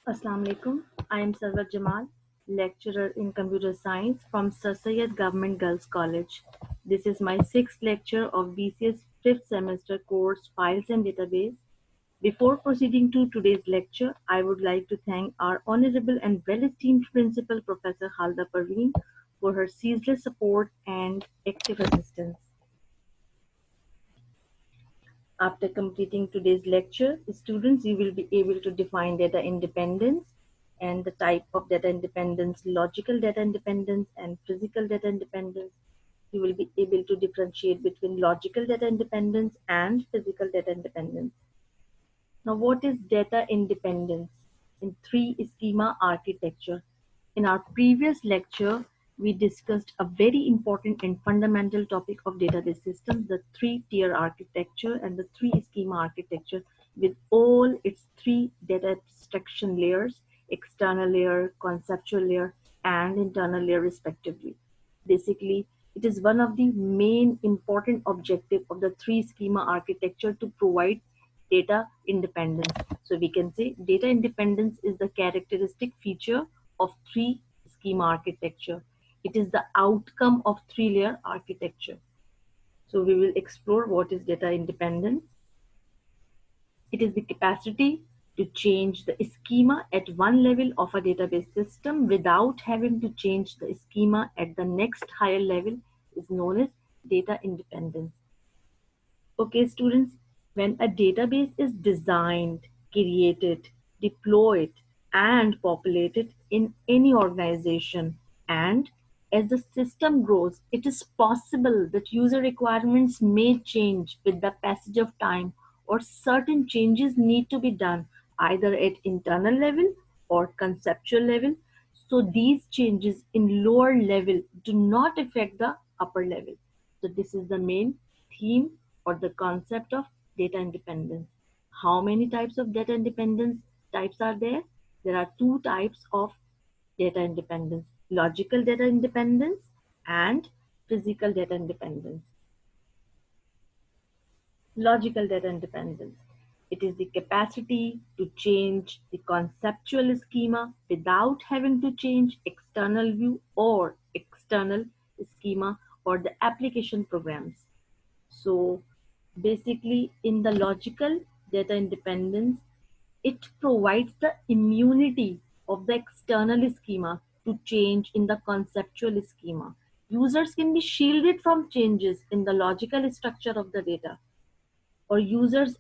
Assalamu alaikum. I am Sarwar Jamal, lecturer in computer science from Sir Syed Government Girls College. This is my sixth lecture of BCS fifth semester course Files and Database. Before proceeding to today's lecture, I would like to thank our honorable and well-esteemed principal, Professor Halda Parveen, for her ceaseless support and active assistance. After completing today's lecture, students, you will be able to define data independence and the type of data independence, logical data independence and physical data independence. You will be able to differentiate between logical data independence and physical data independence. Now, what is data independence in three schema architecture? In our previous lecture, we discussed a very important and fundamental topic of database systems, the three-tier architecture and the three schema architecture with all its three data abstraction layers, external layer, conceptual layer, and internal layer respectively. Basically, it is one of the main important objective of the three schema architecture to provide data independence. So we can say data independence is the characteristic feature of three schema architecture. It is the outcome of three-layer architecture. So we will explore what is data independence. It is the capacity to change the schema at one level of a database system without having to change the schema at the next higher level is known as data independence. Okay, students, when a database is designed, created, deployed, and populated in any organization, and as the system grows, it is possible that user requirements may change with the passage of time, or certain changes need to be done either at internal level or conceptual level. So these changes in lower level do not affect the upper level. So this is the main theme or the concept of data independence. How many types of data independence types are there? There are two types of data independence: logical data independence and physical data independence. Logical data independence. It is the capacity to change the conceptual schema without having to change external view or external schema or the application programs. So basically, in the logical data independence, it provides the immunity of the external schema to change in the conceptual schema. Users can be shielded from changes in the logical structure of the data, or users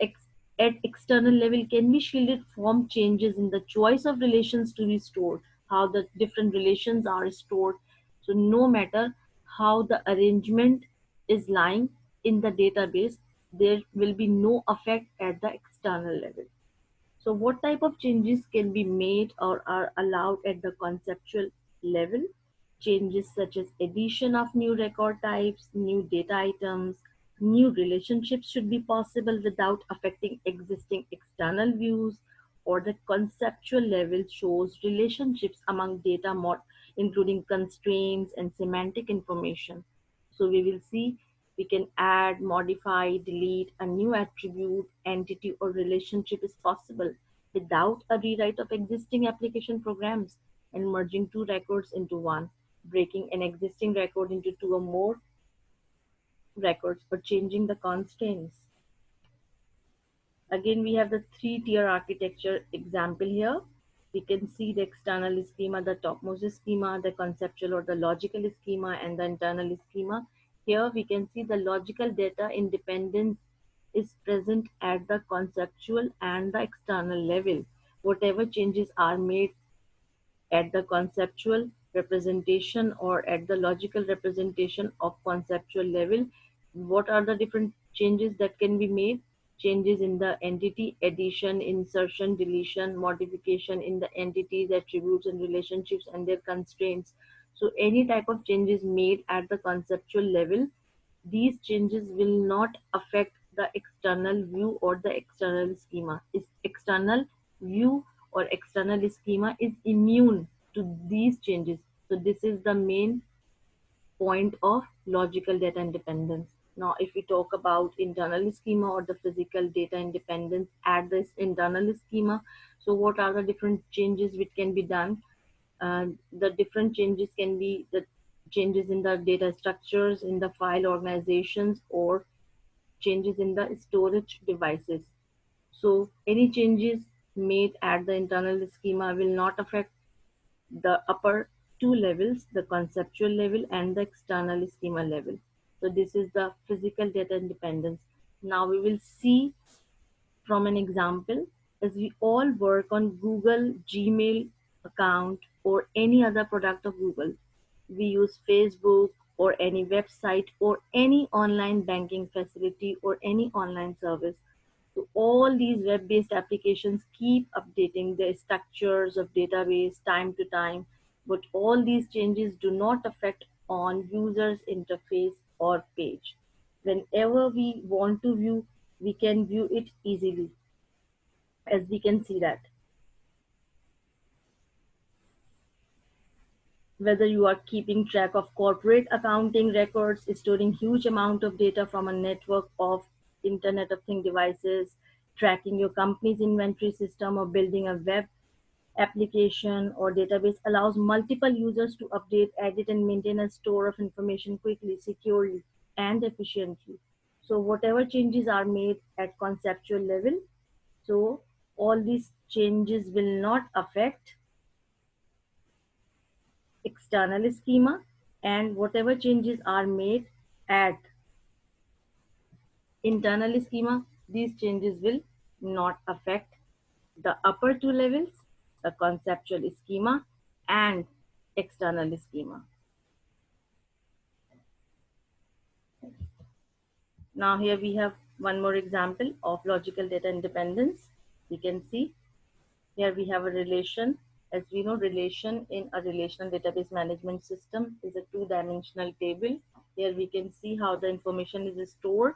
at external level can be shielded from changes in the choice of relations to be stored, how the different relations are stored. So no matter how the arrangement is lying in the database, there will be no effect at the external level. So what type of changes can be made or are allowed at the conceptual level? Changes such as addition of new record types, new data items, new relationships should be possible without affecting existing external views, or the conceptual level shows relationships among data including constraints and semantic information. So we will see we can add, modify, delete a new attribute, entity, or relationship is possible without a rewrite of existing application programs, and merging two records into one, breaking an existing record into two or more records, or changing the constraints. Again, we have the three-tier architecture example here. We can see the external schema, the topmost schema, the conceptual or the logical schema, and the internal schema. Here we can see the logical data independence is present at the conceptual and the external level. Whatever changes are made at the conceptual representation or at the logical representation of conceptual level, what are the different changes that can be made? Changes in the entity, addition, insertion, deletion, modification in the entities, attributes, and relationships and their constraints. So any type of changes made at the conceptual level, these changes will not affect the external view or the external schema. Is external view or external schema is immune to these changes. So this is the main point of logical data independence. Now, if we talk about internal schema or the physical data independence at this internal schema, so what are the different changes which can be done? The different changes can be the changes in the data structures, in the file organizations, or changes in the storage devices. So any changes made at the internal schema will not affect the upper two levels, the conceptual level and the external schema level. So this is the physical data independence. Now we will see from an example, as we all work on Google Gmail account or any other product of Google. We use Facebook or any website or any online banking facility or any online service. So all these web-based applications keep updating their structures of database time to time, but all these changes do not affect on users interface or page. Whenever we want to view, we can view it easily, as we can see that. Whether you are keeping track of corporate accounting records, storing huge amount of data from a network of Internet of Things devices, tracking your company's inventory system, or building a web application or database allows multiple users to update, edit, and maintain a store of information quickly, securely, and efficiently. So whatever changes are made at conceptual level, so all these changes will not affect external schema, and whatever changes are made at internal schema, these changes will not affect the upper two levels, the conceptual schema and external schema. Now here we have one more example of logical data independence. You can see here we have a relation. As we know, relation in a relational database management system is a two-dimensional table. Here we can see how the information is stored.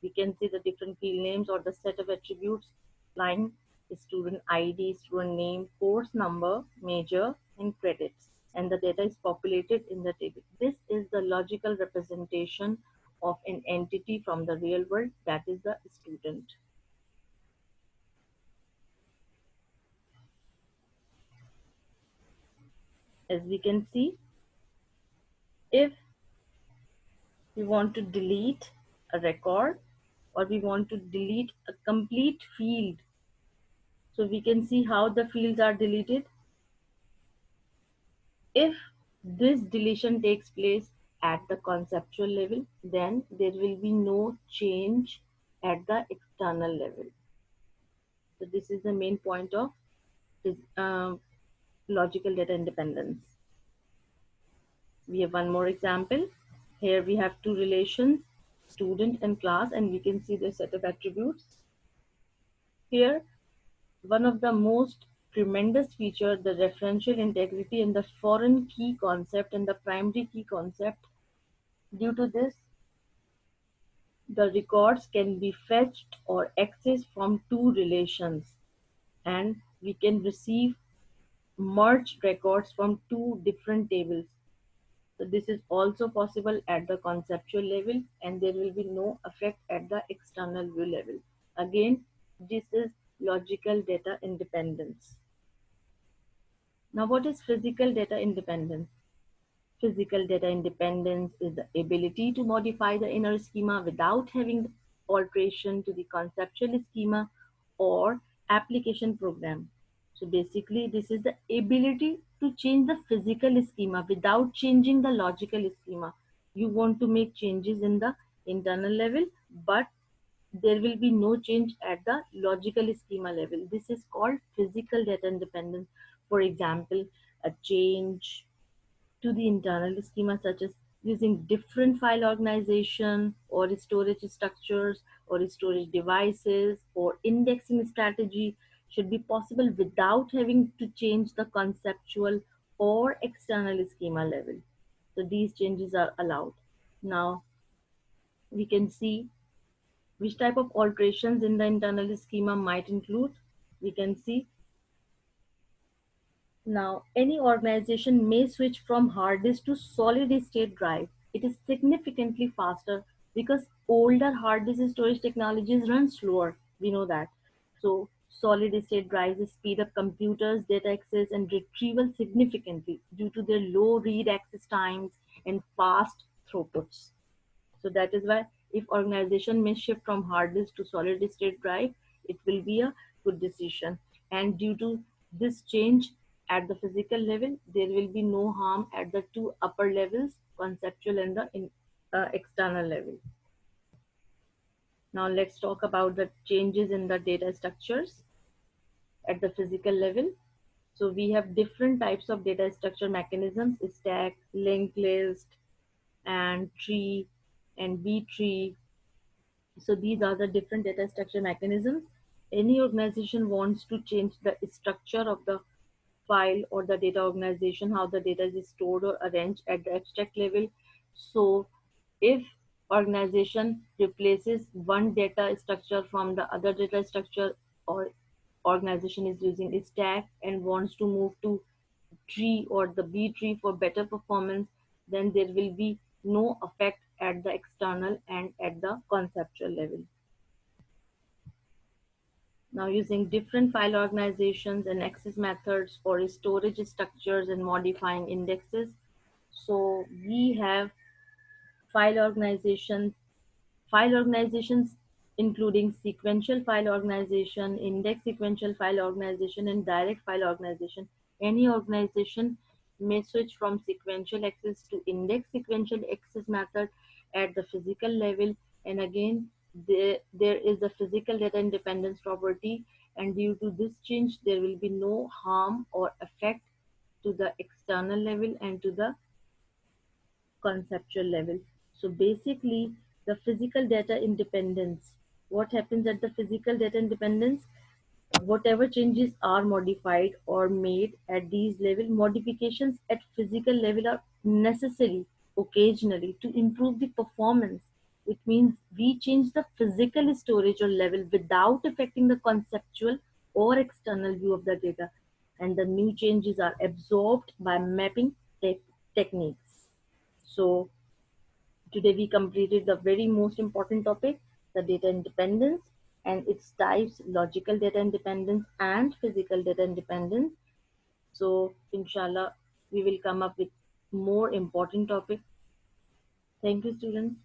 We can see the different field names or the set of attributes, line, student ID, student name, course number, major, and credits. And the data is populated in the table. This is the logical representation of an entity from the real world, that is the student. As we can see, if we want to delete a record or we want to delete a complete field, so we can see how the fields are deleted. If this deletion takes place at the conceptual level, then there will be no change at the external level. So this is the main point of logical data independence. We have one more example. Here we have two relations, student and class, and we can see the set of attributes. Here, one of the most tremendous feature, the referential integrity and the foreign key concept and the primary key concept. Due to this, the records can be fetched or accessed from two relations, and we can receive merged records from two different tables. So this is also possible at the conceptual level, and there will be no effect at the external view level. Again, this is logical data independence. Now, what is physical data independence? Physical data independence is the ability to modify the inner schema without having alteration to the conceptual schema or application program. So basically, this is the ability to change the physical schema without changing the logical schema. You want to make changes in the internal level, but there will be no change at the logical schema level. This is called physical data independence. For example, a change to the internal schema, such as using different file organization or storage structures or storage devices or indexing strategy, should be possible without having to change the conceptual or external schema level. So these changes are allowed. Now we can see which type of alterations in the internal schema might include. We can see now, any organization may switch from hard disk to solid state drive. It is significantly faster because older hard disk storage technologies run slower. We know that. So solid state drives speed up computers, data access, and retrieval significantly due to their low read access times and fast throughputs. So that is why if organization may shift from hard disk to solid state drive, it will be a good decision. And due to this change at the physical level, there will be no harm at the two upper levels, conceptual and the external level. Now let's talk about the changes in the data structures at the physical level. So we have different types of data structure mechanisms: stack, linked list, and tree, and B tree. So these are the different data structure mechanisms. Any organization wants to change the structure of the file or the data organization, how the data is stored or arranged at the abstract level. So if organization replaces one data structure from the other data structure, or organization is using a stack and wants to move to tree or the B tree for better performance, then there will be no effect at the external and at the conceptual level. Now, using different file organizations and access methods for storage structures and modifying indexes. So we have file organizations, including sequential file organization, index sequential file organization, and direct file organization. Any organization may switch from sequential access to index sequential access method at the physical level. And again, there is a physical data independence property, and due to this change, there will be no harm or effect to the external level and to the conceptual level. So basically, the physical data independence. What happens at the physical data independence? Whatever changes are modified or made at these level, modifications at physical level are necessary occasionally to improve the performance. It means we change the physical storage or level without affecting the conceptual or external view of the data, and the new changes are absorbed by mapping techniques. So today we completed the very most important topic, the data independence and its types: logical data independence and physical data independence. So inshallah, we will come up with more important topic. Thank you, students.